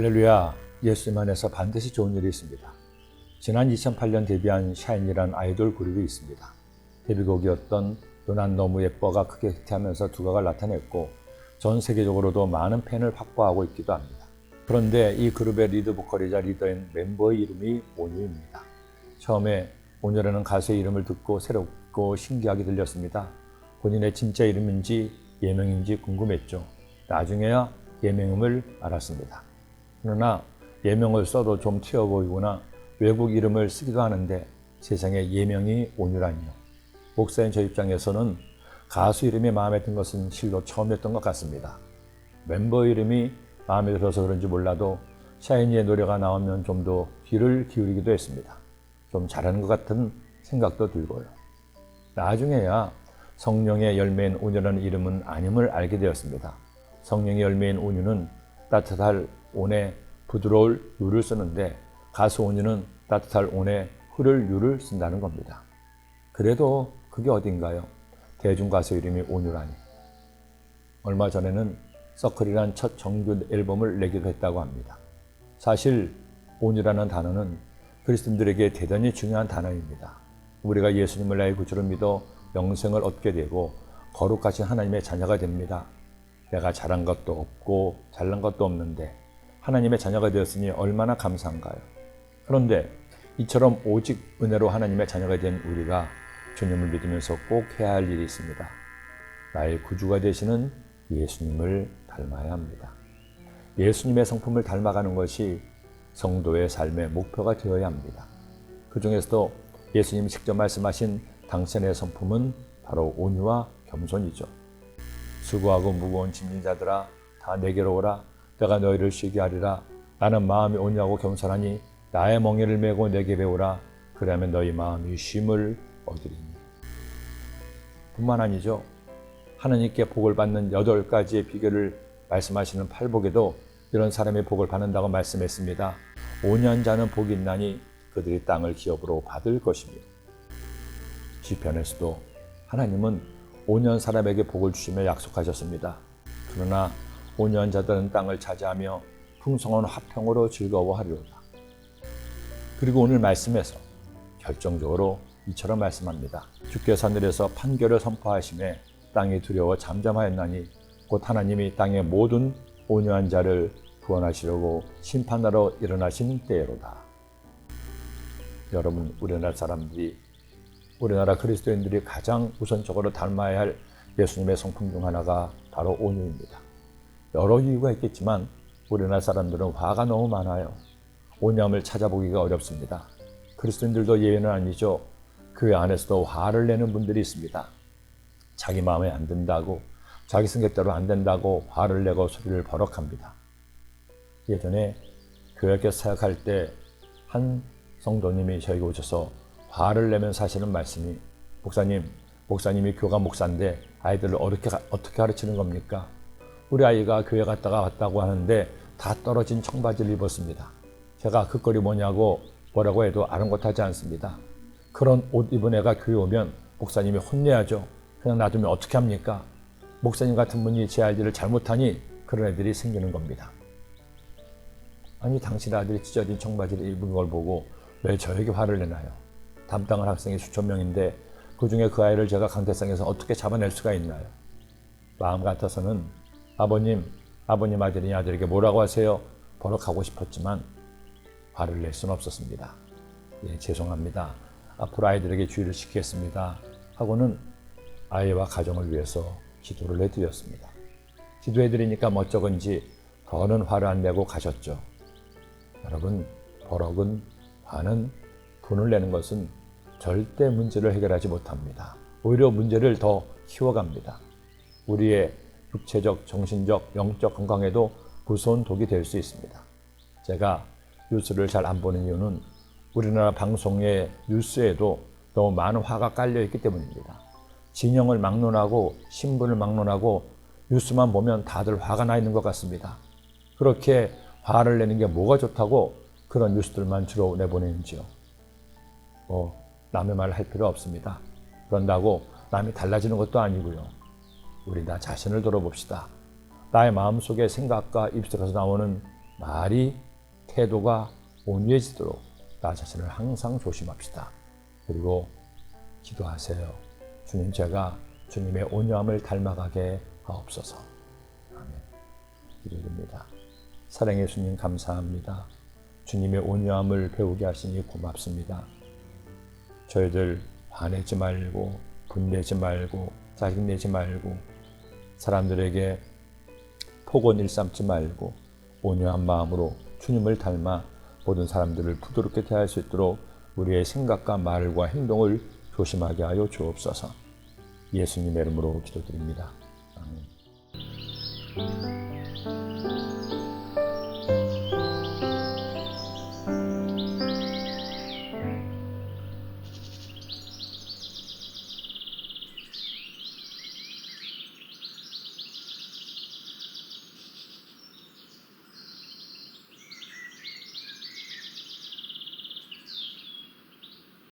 할렐루야, 예수님 안에서 반드시 좋은 일이 있습니다. 지난 2008년 데뷔한 샤인이라는 아이돌 그룹이 있습니다. 데뷔곡이었던 넌 너무 예뻐가 크게 히트하면서 두각을 나타냈고 전 세계적으로도 많은 팬을 확보하고 있기도 합니다. 그런데 이 그룹의 리드 보컬이자 리더인 멤버의 이름이 온유입니다. 처음에 온유라는 가수의 이름을 듣고 새롭고 신기하게 들렸습니다. 본인의 진짜 이름인지 예명인지 궁금했죠. 나중에야 예명임을 알았습니다. 그러나 예명을 써도 좀 튀어 보이거나 외국 이름을 쓰기도 하는데 세상에 예명이 온유라니요. 목사인 저 입장에서는 가수 이름이 마음에 든 것은 실로 처음이었던 것 같습니다. 멤버 이름이 마음에 들어서 그런지 몰라도 샤이니의 노래가 나오면 좀 더 귀를 기울이기도 했습니다. 좀 잘하는 것 같은 생각도 들고요. 나중에야 성령의 열매인 온유라는 이름은 아님을 알게 되었습니다. 성령의 열매인 온유는 따뜻할 온에 부드러울 유를 쓰는데 가수 온유는 따뜻할 온에 흐를 유를 쓴다는 겁니다. 그래도 그게 어딘가요? 대중가수 이름이 온유라니. 얼마 전에는 서클이란 첫 정규 앨범을 내기도 했다고 합니다. 사실 온유라는 단어는 그리스도인들에게 대단히 중요한 단어입니다. 우리가 예수님을 나의 구주로 믿어 영생을 얻게 되고 거룩하신 하나님의 자녀가 됩니다. 내가 잘한 것도 없고 잘난 것도 없는데 하나님의 자녀가 되었으니 얼마나 감사한가요? 그런데 이처럼 오직 은혜로 하나님의 자녀가 된 우리가 주님을 믿으면서 꼭 해야 할 일이 있습니다. 나의 구주가 되시는 예수님을 닮아야 합니다. 예수님의 성품을 닮아가는 것이 성도의 삶의 목표가 되어야 합니다. 그 중에서도 예수님이 직접 말씀하신 당신의 성품은 바로 온유와 겸손이죠. 수고하고 무거운 짐진 자들아 다 내게로 오라. 내가 너희를 쉬게 하리라. 나는 마음이 온유하고 겸손하니 나의 멍에를 메고 내게 배우라. 그러면 너희 마음이 쉼을 얻으리니. 뿐만 아니죠. 하나님께 복을 받는 8가지의 비결을 말씀하시는 팔복에도 이런 사람의 복을 받는다고 말씀했습니다. 온유한 자는 복이 있나니 그들이 땅을 기업으로 받을 것이며. 시편에서도 하나님은 온유한 사람에게 복을 주시며 약속하셨습니다. 그러나 온유한 자들은 땅을 차지하며 풍성한 화평으로 즐거워하리로다. 그리고 오늘 말씀에서 결정적으로 이처럼 말씀합니다. 주께서 하늘에서 판결을 선포하시매 땅이 두려워 잠잠하였나니 곧 하나님이 땅의 모든 온유한 자를 구원하시려고 심판하러 일어나신 때로다. 여러분, 우리나라 그리스도인들이 가장 우선적으로 닮아야 할 예수님의 성품 중 하나가 바로 온유입니다. 여러 이유가 있겠지만 우리나라 사람들은 화가 너무 많아요. 온유함을 찾아보기가 어렵습니다. 그리스도인들도 예외는 아니죠. 교회 안에서도 화를 내는 분들이 있습니다. 자기 마음에 안 든다고, 자기 생각대로 안 된다고 화를 내고 소리를 버럭합니다. 예전에 교회에 사역할 때 한 성도님이 저에게 오셔서 화를 내면 사시는 말씀이, 목사님이 교감 목사인데 아이들을 어떻게 가르치는 겁니까? 우리 아이가 교회 갔다가 왔다고 하는데 다 떨어진 청바지를 입었습니다. 제가 그 꼴이 뭐라고 해도 아랑곳하지 않습니다. 그런 옷 입은 애가 교회 오면 목사님이 혼내야죠. 그냥 놔두면 어떻게 합니까? 목사님 같은 분이 제 아이들을 잘못하니 그런 애들이 생기는 겁니다. 아니, 당신 아들이 찢어진 청바지를 입은 걸 보고 왜 저에게 화를 내나요? 담당할 학생이 수천 명인데 그중에 그 아이를 제가 강대상에서 어떻게 잡아낼 수가 있나요? 마음 같아서는 아버님 아들이 아들에게 뭐라고 하세요? 버럭하고 싶었지만 화를 낼 수는 없었습니다. 예, 죄송합니다. 앞으로 아이들에게 주의를 시키겠습니다. 하고는 아이와 가정을 위해서 기도를 해드렸습니다. 기도해드리니까 멋쩍은지 더는 화를 안 내고 가셨죠. 여러분, 버럭은, 화는, 분을 내는 것은 절대 문제를 해결하지 못합니다. 오히려 문제를 더 키워갑니다. 우리의 육체적, 정신적, 영적 건강에도 무서운 독이 될 수 있습니다. 제가 뉴스를 잘 안 보는 이유는 우리나라 방송의 뉴스에도 너무 많은 화가 깔려 있기 때문입니다. 진영을 막론하고 신분을 막론하고 뉴스만 보면 다들 화가 나 있는 것 같습니다. 그렇게 화를 내는 게 뭐가 좋다고 그런 뉴스들만 주로 내보내는지요. 남의 말을 할 필요 없습니다. 그런다고 남이 달라지는 것도 아니고요. 우리 나 자신을 돌아봅시다. 나의 마음속의 생각과 입술에서 나오는 말이 태도가 온유해지도록 나 자신을 항상 조심합시다. 그리고 기도하세요. 주님, 제가 주님의 온유함을 닮아가게 하옵소서. 아멘. 기도드립니다. 사랑의 주님, 감사합니다. 주님의 온유함을 배우게 하시니 고맙습니다. 저희들 화내지 말고 분내지 말고 짜증내지 말고 사람들에게 폭언 일삼지 말고 온유한 마음으로 주님을 닮아 모든 사람들을 부드럽게 대할 수 있도록 우리의 생각과 말과 행동을 조심하게 하여 주옵소서. 예수님의 이름으로 기도드립니다. 아멘.